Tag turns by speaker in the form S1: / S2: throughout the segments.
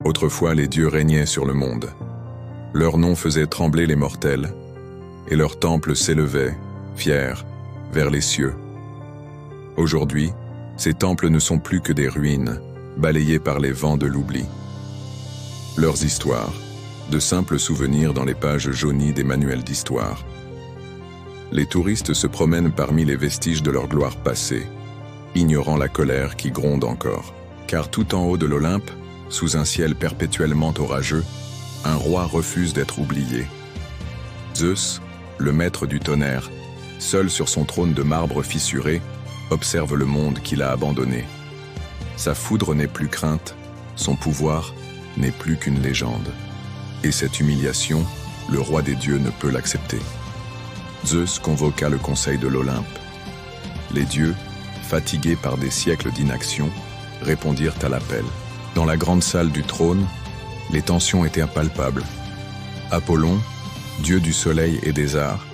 S1: Autrefois, les dieux régnaient sur le monde. Leur nom faisait trembler les mortels, et leurs temples s'élevaient, fiers, vers les cieux. Aujourd'hui, ces temples ne sont plus que des ruines, balayées par les vents de l'oubli. Leurs histoires, de simples souvenirs dans les pages jaunies des manuels d'histoire. Les touristes se promènent parmi les vestiges de leur gloire passée, ignorant la colère qui gronde encore. Car tout en haut de l'Olympe, sous un ciel perpétuellement orageux, un roi refuse d'être oublié. Zeus, le maître du tonnerre, seul sur son trône de marbre fissuré, observe le monde qu'il a abandonné. Sa foudre n'est plus crainte, son pouvoir n'est plus qu'une légende. Et cette humiliation, le roi des dieux ne peut l'accepter. Zeus convoqua le conseil de l'Olympe. Les dieux, fatigués par des siècles d'inaction, répondirent à l'appel. Dans la grande salle du trône, les tensions étaient impalpables. Apollon, dieu du soleil et des arts,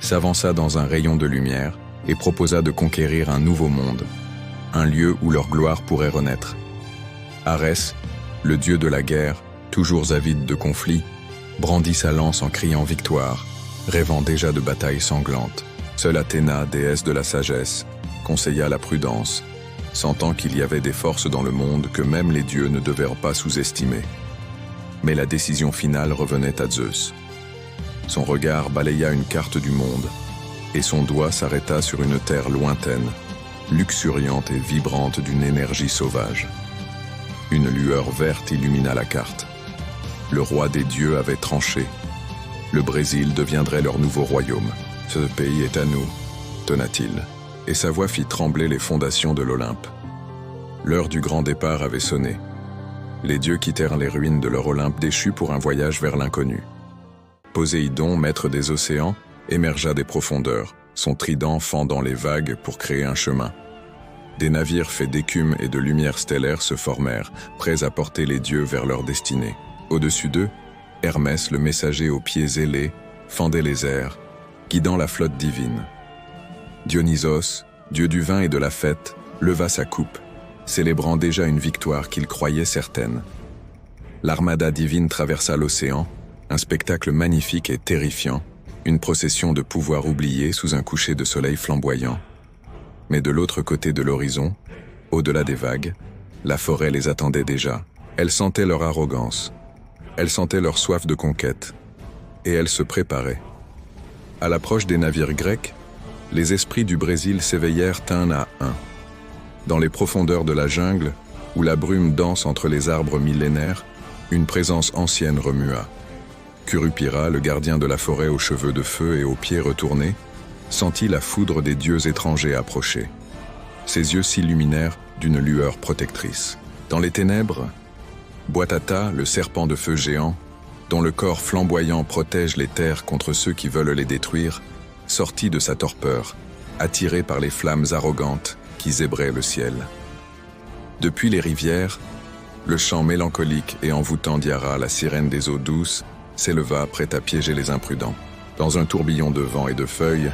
S1: s'avança dans un rayon de lumière et proposa de conquérir un nouveau monde, un lieu où leur gloire pourrait renaître. Arès, le dieu de la guerre, toujours avide de conflits, brandit sa lance en criant victoire, rêvant déjà de batailles sanglantes. Seule Athéna, déesse de la sagesse, conseilla la prudence, sentant qu'il y avait des forces dans le monde que même les dieux ne devaient pas sous-estimer. Mais la décision finale revenait à Zeus. Son regard balaya une carte du monde, et son doigt s'arrêta sur une terre lointaine, luxuriante et vibrante d'une énergie sauvage. Une lueur verte illumina la carte. Le roi des dieux avait tranché. Le Brésil deviendrait leur nouveau royaume. « Ce pays est à nous », tonna-t-il, et sa voix fit trembler les fondations de l'Olympe. L'heure du grand départ avait sonné. Les dieux quittèrent les ruines de leur Olympe déchu pour un voyage vers l'inconnu. Poséidon, maître des océans, émergea des profondeurs, son trident fendant les vagues pour créer un chemin. Des navires faits d'écume et de lumière stellaire se formèrent, prêts à porter les dieux vers leur destinée. Au-dessus d'eux, Hermès, le messager aux pieds ailés, fendait les airs, guidant la flotte divine. Dionysos, dieu du vin et de la fête, leva sa coupe, célébrant déjà une victoire qu'il croyait certaine. L'armada divine traversa l'océan, un spectacle magnifique et terrifiant, une procession de pouvoirs oubliés sous un coucher de soleil flamboyant. Mais de l'autre côté de l'horizon, au-delà des vagues, la forêt les attendait déjà. Elle sentait leur arrogance, elle sentait leur soif de conquête, et elle se préparait. À l'approche des navires grecs, les esprits du Brésil s'éveillèrent un à un. Dans les profondeurs de la jungle, où la brume danse entre les arbres millénaires, une présence ancienne remua. Curupira, le gardien de la forêt aux cheveux de feu et aux pieds retournés, sentit la foudre des dieux étrangers approcher. Ses yeux s'illuminèrent d'une lueur protectrice. Dans les ténèbres, Boitata, le serpent de feu géant, dont le corps flamboyant protège les terres contre ceux qui veulent les détruire, sortit de sa torpeur, attiré par les flammes arrogantes qui zébraient le ciel. Depuis les rivières, le chant mélancolique et envoûtant d'Iara, la sirène des eaux douces, s'éleva prête à piéger les imprudents. Dans un tourbillon de vent et de feuilles,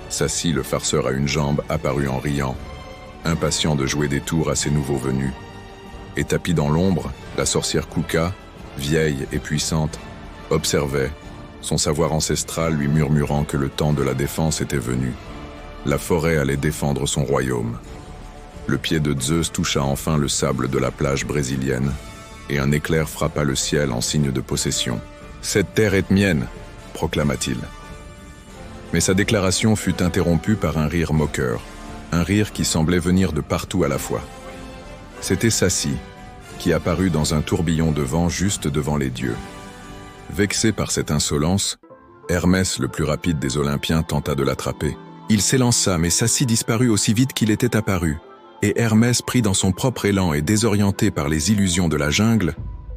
S1: s'assit le farceur à une jambe apparu en riant, impatient de jouer des tours à ses nouveaux venus. Et tapie dans l'ombre, la sorcière Kuka, vieille et puissante, observait, son savoir ancestral lui murmurant que le temps de la défense était venu. La forêt allait défendre son royaume. Le pied de Zeus toucha enfin le sable de la plage brésilienne, et un éclair frappa le ciel en signe de possession. « Cette terre est mienne !» proclama-t-il. Mais sa déclaration fut interrompue par un rire moqueur, un rire qui semblait venir de partout à la fois. C'était Sassi, qui apparut dans un tourbillon de vent juste devant les dieux. Vexé par cette insolence, Hermès, le plus rapide des Olympiens, tenta de l'attraper. Il s'élança, mais Sassi disparut aussi vite qu'il était apparu, et Hermès, pris dans son propre élan et désorienté par les illusions de la jungle,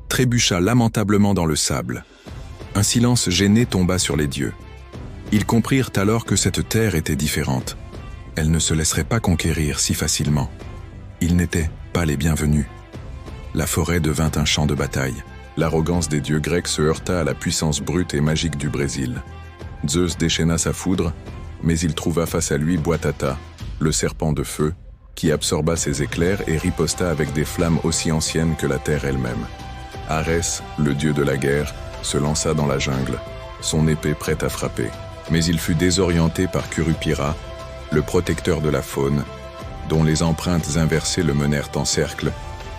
S1: trébucha lamentablement dans le sable. Un silence gêné tomba sur les dieux. Ils comprirent alors que cette terre était différente. Elle ne se laisserait pas conquérir si facilement. Ils n'étaient pas les bienvenus. La forêt devint un champ de bataille. L'arrogance des dieux grecs se heurta à la puissance brute et magique du Brésil. Zeus déchaîna sa foudre, mais il trouva face à lui Boitata, le serpent de feu, qui absorba ses éclairs et riposta avec des flammes aussi anciennes que la terre elle-même. Arès, le dieu de la guerre, se lança dans la jungle, son épée prête à frapper. Mais il fut désorienté par Curupira, le protecteur de la faune, dont les empreintes inversées le menèrent en cercle,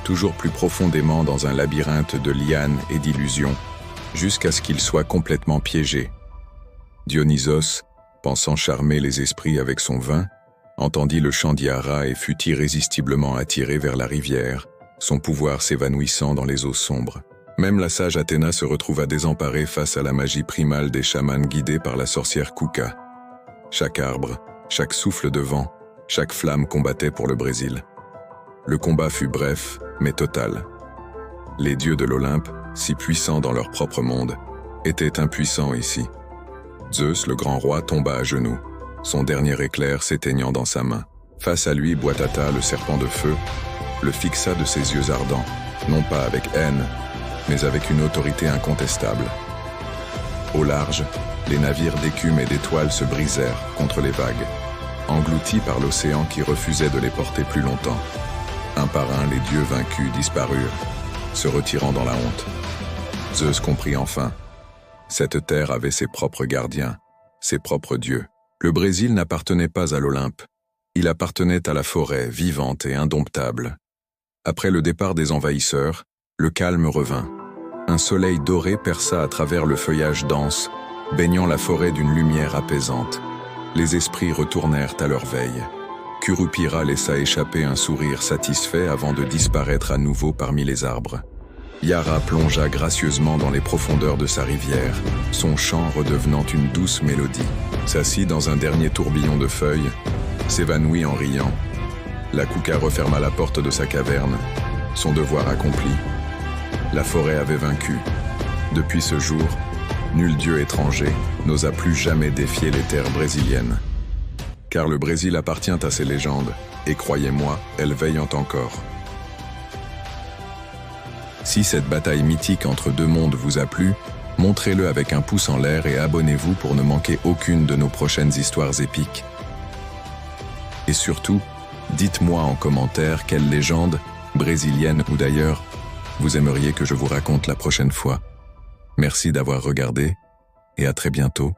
S1: toujours plus profondément dans un labyrinthe de lianes et d'illusions, jusqu'à ce qu'il soit complètement piégé. Dionysos, pensant charmer les esprits avec son vin, entendit le chant d'Iara et fut irrésistiblement attiré vers la rivière, son pouvoir s'évanouissant dans les eaux sombres. Même la sage Athéna se retrouva désemparée face à la magie primale des chamans guidés par la sorcière Kuka. Chaque arbre, chaque souffle de vent, chaque flamme combattait pour le Brésil. Le combat fut bref, mais total. Les dieux de l'Olympe, si puissants dans leur propre monde, étaient impuissants ici. Zeus, le grand roi, tomba à genoux, son dernier éclair s'éteignant dans sa main. Face à lui, Boitata, le serpent de feu, le fixa de ses yeux ardents, non pas avec haine, mais avec une autorité incontestable. Au large, les navires d'écume et d'étoiles se brisèrent contre les vagues, engloutis par l'océan qui refusait de les porter plus longtemps. Un par un, les dieux vaincus disparurent, se retirant dans la honte. Zeus comprit enfin. Cette terre avait ses propres gardiens, ses propres dieux. Le Brésil n'appartenait pas à l'Olympe. Il appartenait à la forêt, vivante et indomptable. Après le départ des envahisseurs, le calme revint. Un soleil doré perça à travers le feuillage dense, baignant la forêt d'une lumière apaisante. Les esprits retournèrent à leur veille. Curupira laissa échapper un sourire satisfait avant de disparaître à nouveau parmi les arbres. Iara plongea gracieusement dans les profondeurs de sa rivière, son chant redevenant une douce mélodie. S'assit dans un dernier tourbillon de feuilles, s'évanouit en riant. La Kuka referma la porte de sa caverne, son devoir accompli. La forêt avait vaincu. Depuis ce jour, nul dieu étranger n'osa plus jamais défier les terres brésiliennes. Car le Brésil appartient à ces légendes, et croyez-moi, elles veillent encore. Si cette bataille mythique entre deux mondes vous a plu, montrez-le avec un pouce en l'air et abonnez-vous pour ne manquer aucune de nos prochaines histoires épiques. Et surtout, dites-moi en commentaire quelle légende, brésilienne ou d'ailleurs, vous aimeriez que je vous raconte la prochaine fois. Merci d'avoir regardé et à très bientôt.